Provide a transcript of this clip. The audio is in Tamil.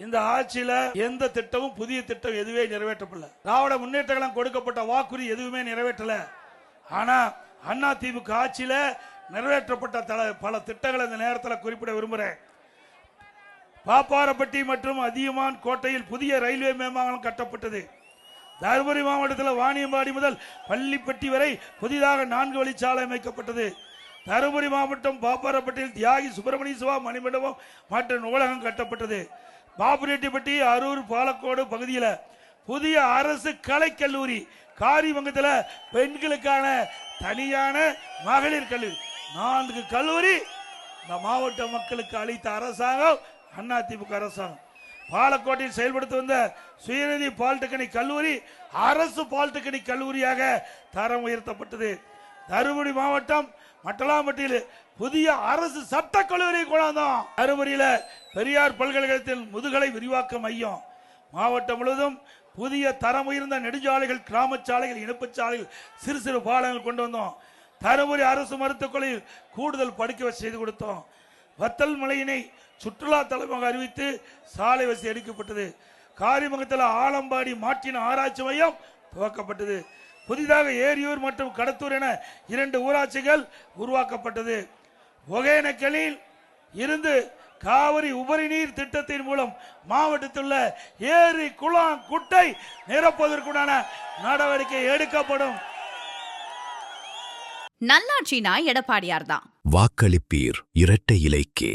இந்த ஆட்சியில எந்த திட்டமும் புதிய திட்டம் எதுவே நிறைவேற்றப்படல. திராவிட முன்னேற்ற கழகம் கொடுக்கப்பட்ட வாக்குறுதி எதுவுமே நிறைவேற்றல. ஆனா அண்ணா திமுக ஆட்சியில நிறைவேற்றப்பட்ட பல திட்டங்களை இந்த நேரத்தில் குறிப்பிட விரும்புகிறேன். பாப்பாரப்பட்டி மற்றும் அதியமான் கோட்டையில் புதிய ரயில்வே மேம்பாலம் கட்டப்பட்டது. தருமபுரி மாவட்டத்தில் வாணியம்பாடி முதல் பள்ளிப்பட்டி வரை புதிதாக 4 வழிச்சாலை அமைக்கப்பட்டது. தருமபுரி மாவட்டம் பாப்பாரப்பட்டியில் தியாகி சுப்பிரமணிய சிவா மணிமண்டபம் மற்றும் நூலகம் கட்டப்பட்டது. பாப்புரெட்டிப்பட்டி, அரூர், பாலக்கோடு பகுதியில் புதிய அரசு கலைக்கல்லூரி, காரிமங்கத்தில் பெண்களுக்கான தனியான மகளிர் கல்லூரி, 4 கல்லூரி இந்த மாவட்ட மக்களுக்கு அளித்த அரசாங்கம் அதிமுக அரசாங்கம். பாலக்கோட்டையில் செயல்படுத்தி வந்த சுயநிதி பாலிடெக்னிக் கல்லூரி அரசு பாலிடெக்னிக் கல்லூரியாக தரம் உயர்த்தப்பட்டது. தருமபுரி மாவட்டம் மட்டலாம்பட்டியில் புதிய அரசு சட்ட கல்லூரி கொண்டாந்தோம். தருமபுரியில பெரியார் பல்கலைக்கழகத்தில் முதுகலை விரிவாக்க மையம். மாவட்டம் முழுவதும் புதிய தரம் உயர்ந்த நெடுஞ்சாலைகள், கிராம சாலைகள், இணைப்பு சாலைகள், சிறு சிறு பாலங்கள் கொண்டு வந்தோம். தருமபுரி அரசு மருத்துவக் கல்லூரியில் கூடுதல் படுக்கை செய்து கொடுத்தோம். வத்தல் மலையினை சுற்றுலா தலமாக அறிவித்து சாலை வசதி அளிக்கப்பட்டது. காரிமங்கத்தில் ஆலம்பாடி மாற்றின ஆராய்ச்சி மையம் துவக்கப்பட்டது. புதிதாக ஏரியூர் மற்றும் கடத்தூர் என 2 ஊராட்சிகள் உருவாக்கப்பட்டது. ஒகேனக்கலில் இருந்து காவிரி உபரி நீர் திட்டத்தின் மூலம் மாவட்டத்தில் உள்ள ஏரி, குளம், குட்டை நிரப்புவதற்குண்டான நடவடிக்கை எடுக்கப்படும். நல்லாட்சினா எடப்பாடியார் தான். வாக்களிப்பீர் இரட்டை இலைக்கே.